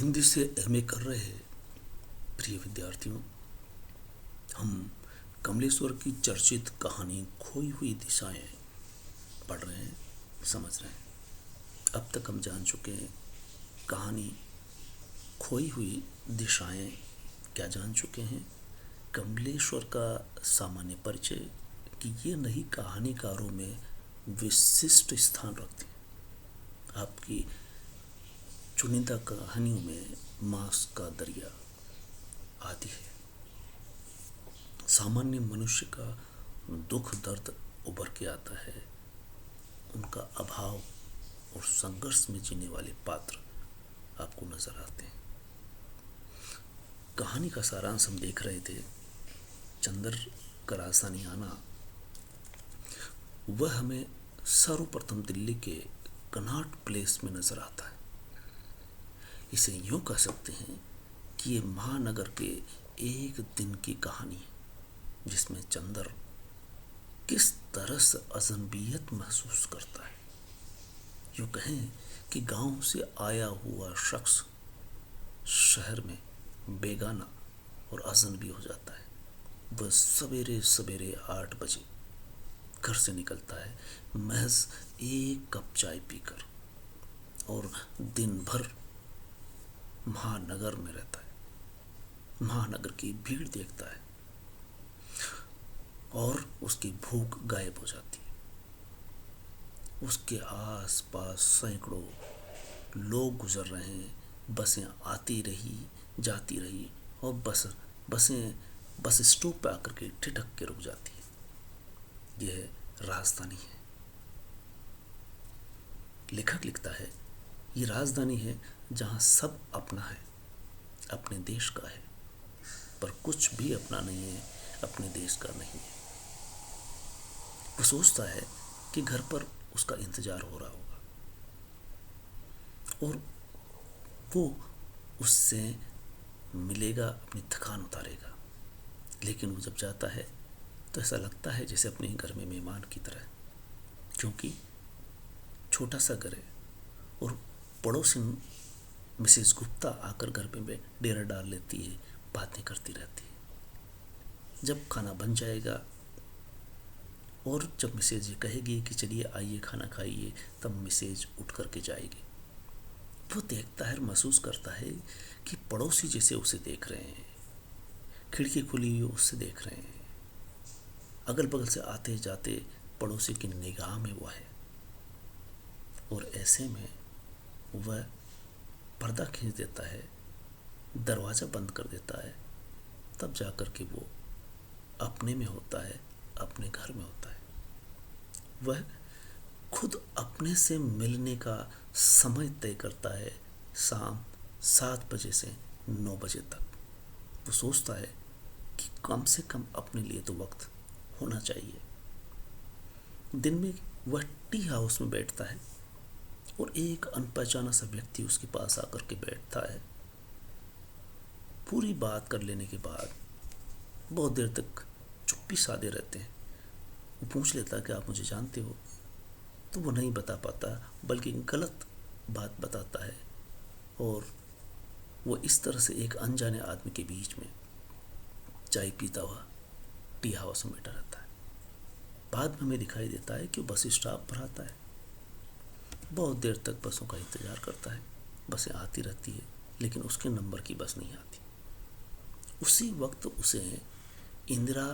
हिंदी से एमए कर रहे प्रिय विद्यार्थियों, हम कमलेश्वर की चर्चित कहानी खोई हुई दिशाएं पढ़ रहे हैं, समझ रहे हैं। अब तक हम जान चुके हैं कहानी खोई हुई दिशाएं क्या जान चुके हैं। कमलेश्वर का सामान्य परिचय कि ये नई कहानीकारों में विशिष्ट स्थान रखते हैं। आपकी चुनिंदा कहानियों में मांस का दरिया आदि है। सामान्य मनुष्य का दुख दर्द उभर के आता है, उनका अभाव और संघर्ष में जीने वाले पात्र आपको नजर आते हैं। कहानी का सारांश हम देख रहे थे। चंदर का राजधानी आना, वह हमें सर्वप्रथम दिल्ली के कनॉट प्लेस में नजर आता है। इसे यूं कह सकते हैं कि ये महानगर के एक दिन की कहानी है, जिसमें चंदर किस तरह से अजनबियत महसूस करता है। यूं कहें कि गांव से आया हुआ शख्स शहर में बेगाना और अजनबी हो जाता है। वह सवेरे सवेरे 8 बजे घर से निकलता है, महज एक कप चाय पीकर, और दिन भर महानगर में रहता है। महानगर की भीड़ देखता है और उसकी भूख गायब हो जाती है। उसके आस पास सैकड़ों लोग गुजर रहे हैं, बसें आती रही जाती रही और बस स्टॉप पे आकर के ठिठक के रुक जाती है। यह राजधानी है। लेखक लिखता है, ये राजधानी है जहां सब अपना है, अपने देश का है, पर कुछ भी अपना नहीं है, अपने देश का नहीं है। वो सोचता है कि घर पर उसका इंतजार हो रहा होगा और वो उससे मिलेगा, अपनी थकान उतारेगा। लेकिन वो जब जाता है तो ऐसा लगता है जैसे अपने घर में मेहमान की तरह, क्योंकि छोटा सा घर है और पड़ोसी मिसेस गुप्ता आकर घर पे डेरा डाल लेती है, बातें करती रहती है। जब खाना बन जाएगा और जब मिसेज ये कहेगी कि चलिए आइए खाना खाइए, तब मिसेज उठ करके जाएगी। वो देखता है, महसूस करता है कि पड़ोसी जैसे उसे देख रहे हैं, खिड़की खुली हुई उससे देख रहे हैं, अगल बगल से आते जाते पड़ोसी की निगाह में वह है। और ऐसे में वह पर्दा खींच देता है, दरवाज़ा बंद कर देता है, तब जाकर के वो अपने में होता है, अपने घर में होता है। वह खुद अपने से मिलने का समय तय करता है, शाम 7 बजे से 9 बजे तक। वो सोचता है कि कम से कम अपने लिए तो वक्त होना चाहिए। दिन में वह टी हाउस में बैठता है और एक अनपहचाना सा व्यक्ति उसके पास आकर के बैठता है। पूरी बात कर लेने के बाद बहुत देर तक चुप्पी साधे रहते हैं। वो पूछ लेता है कि आप मुझे जानते हो, तो वो नहीं बता पाता, बल्कि गलत बात बताता है और वो इस तरह से एक अनजाने आदमी के बीच में चाय पीता हुआ टी हाउस में बैठा रहता है। बाद में हमें दिखाई देता है कि वो बस स्टॉप पर आता है, बहुत देर तक बसों का इंतजार करता है। बसें आती रहती है, लेकिन उसके नंबर की बस नहीं आती। उसी वक्त उसे इंदिरा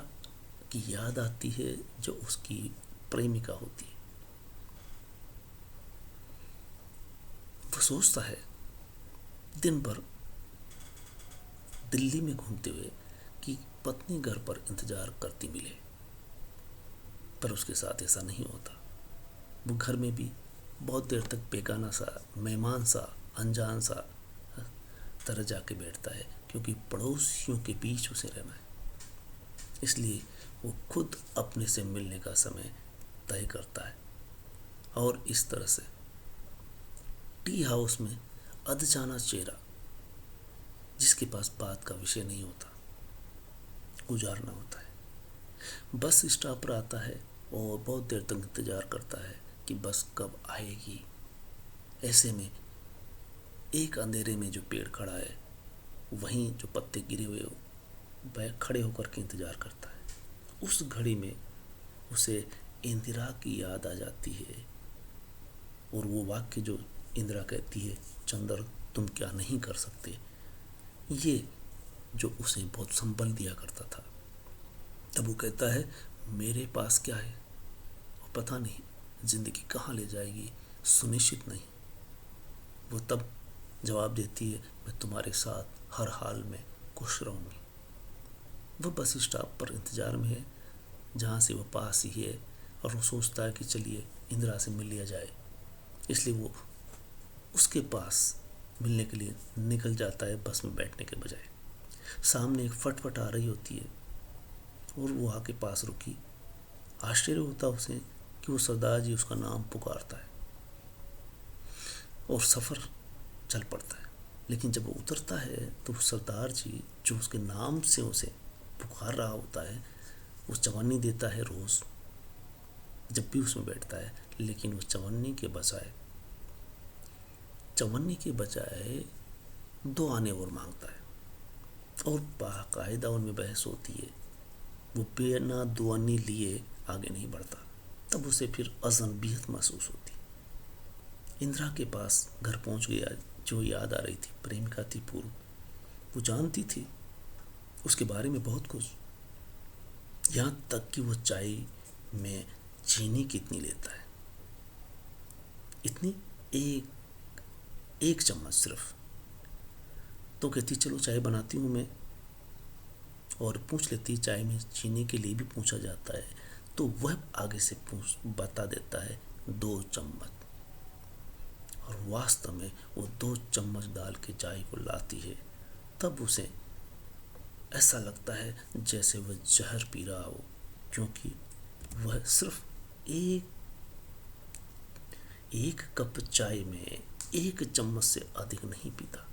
की याद आती है, जो उसकी प्रेमिका होती है। वो सोचता है दिन भर दिल्ली में घूमते हुए कि पत्नी घर पर इंतजार करती मिले, पर उसके साथ ऐसा नहीं होता। वो घर में भी बहुत देर तक बेगाना सा, मेहमान सा, अनजान सा तरह जाके बैठता है, क्योंकि पड़ोसियों के बीच उसे रहना है। इसलिए वो खुद अपने से मिलने का समय तय करता है और इस तरह से टी हाउस में अनजाना चेहरा, जिसके पास बात का विषय नहीं होता, गुजारना होता है। बस स्टॉप पर आता है और बहुत देर तक इंतजार करता है कि बस कब आएगी। ऐसे में एक अंधेरे में जो पेड़ खड़ा है, वहीं जो पत्ते गिरे हुए वह खड़े होकर के इंतजार करता है। उस घड़ी में उसे इंदिरा की याद आ जाती है और वो वाक्य जो इंदिरा कहती है, चंद्र तुम क्या नहीं कर सकते, ये जो उसे बहुत संबल दिया करता था। तब वो कहता है मेरे पास क्या है, वो पता नहीं जिंदगी कहाँ ले जाएगी, सुनिश्चित नहीं। वो तब जवाब देती है मैं तुम्हारे साथ हर हाल में खुश रहूंगी। वह बस स्टॉप पर इंतजार में है जहाँ से वो पास ही है और वो सोचता है कि चलिए इंदिरा से मिल लिया जाए, इसलिए वो उसके पास मिलने के लिए निकल जाता है बस में बैठने के बजाय। सामने एक फटफट आ रही होती है और वो आके पास रुकी। आश्चर्य होता उसे कि वो सरदार जी उसका नाम पुकारता है और सफ़र चल पड़ता है। लेकिन जब वो उतरता है तो सरदार जी जो उसके नाम से उसे पुकार रहा होता है, वो चवन्नी देता है रोज़ जब भी उसमें बैठता है। लेकिन वो चवन्नी के बजाय दो आने और मांगता है और बाकायदा उनमें बहस होती है। वो बिना दो आने लिए आगे नहीं बढ़ता। तब उसे फिर अजनबियत महसूस होती। इंदिरा के पास घर पहुंच गया जो याद आ रही थी, प्रेमिका थी पूर्व। वो जानती थी उसके बारे में बहुत कुछ, यहाँ तक कि वो चाय में चीनी कितनी लेता है, इतनी एक चम्मच सिर्फ। तो कहती चलो चाय बनाती हूँ मैं, और पूछ लेती चाय में चीनी के लिए भी पूछा जाता है, तो वह आगे से बता देता है 2 चम्मच। और वास्तव में वो 2 चम्मच डाल के चाय को लाती है। तब उसे ऐसा लगता है जैसे वह जहर पी रहा हो, क्योंकि वह सिर्फ एक कप चाय में 1 चम्मच से अधिक नहीं पीता।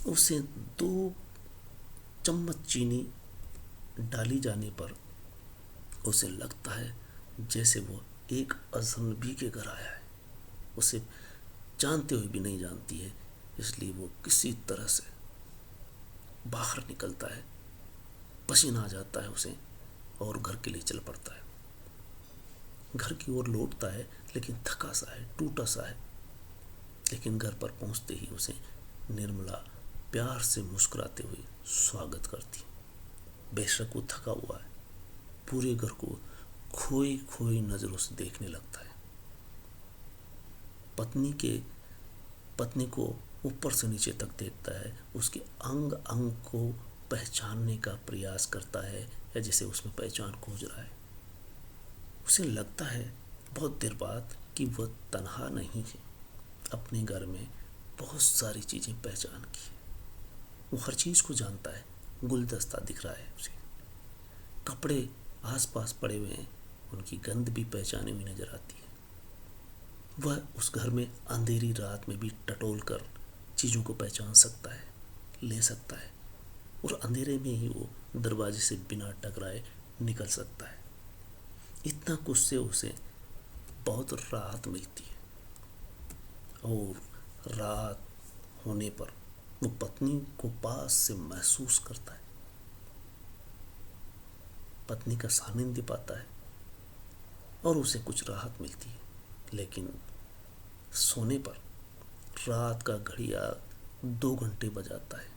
उसे 2 चम्मच चीनी डाली जाने पर उसे लगता है जैसे वो एक अजनबी के घर आया है, उसे जानते हुए भी नहीं जानती है। इसलिए वो किसी तरह से बाहर निकलता है, पसीना आ जाता है उसे और घर के लिए चल पड़ता है। घर की ओर लौटता है लेकिन थका सा है, टूटा सा है। लेकिन घर पर पहुंचते ही उसे निर्मला प्यार से मुस्कुराते हुए स्वागत करती। बेशक वो थका हुआ है, पूरे घर को खोई खोई नजरों से देखने लगता है। पत्नी को ऊपर से नीचे तक देखता है, उसके अंग अंग को पहचानने का प्रयास करता है या जैसे उसमें पहचान खोज रहा है। उसे लगता है बहुत देर बाद कि वह तन्हा नहीं है, अपने घर में बहुत सारी चीज़ें पहचान की है। वो हर चीज़ को जानता है। गुलदस्ता दिख रहा है उसे, कपड़े आसपास पड़े हुए हैं, उनकी गंध भी पहचानी हुई नजर आती है। वह उस घर में अंधेरी रात में भी टटोल कर चीज़ों को पहचान सकता है, ले सकता है, और अंधेरे में ही वो दरवाजे से बिना टकराए निकल सकता है। इतना कुछ से उसे बहुत राहत मिलती है। और रात होने पर वो पत्नी को पास से महसूस करता है, पत्नी का सानिध्य पाता है और उसे कुछ राहत मिलती है। लेकिन सोने पर रात का घड़ियाल 2 घंटे बजाता है,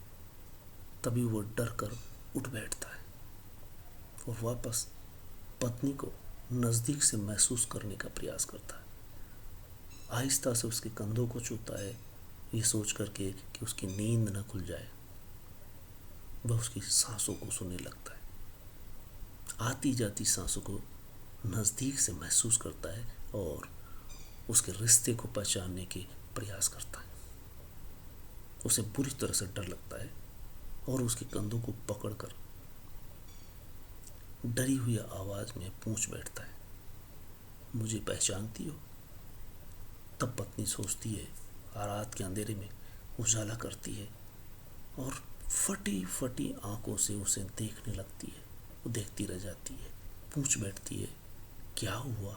तभी वो डर कर उठ बैठता है और वापस पत्नी को नज़दीक से महसूस करने का प्रयास करता है। आहिस्ता से उसके कंधों को छूता है, ये सोच करके कि उसकी नींद न खुल जाए। वह उसकी सांसों को सुनने लगता है, आती जाती सांसों को नज़दीक से महसूस करता है और उसके रिश्ते को पहचानने के प्रयास करता है। उसे बुरी तरह से डर लगता है और उसके कंधों को पकड़कर डरी हुई आवाज़ में पूछ बैठता है, मुझे पहचानती हो? तब पत्नी सोचती है, रात के अंधेरे में उजाला करती है और फटी फटी आंखों से उसे देखने लगती है। वो देखती रह जाती है, पूछ बैठती है, क्या हुआ?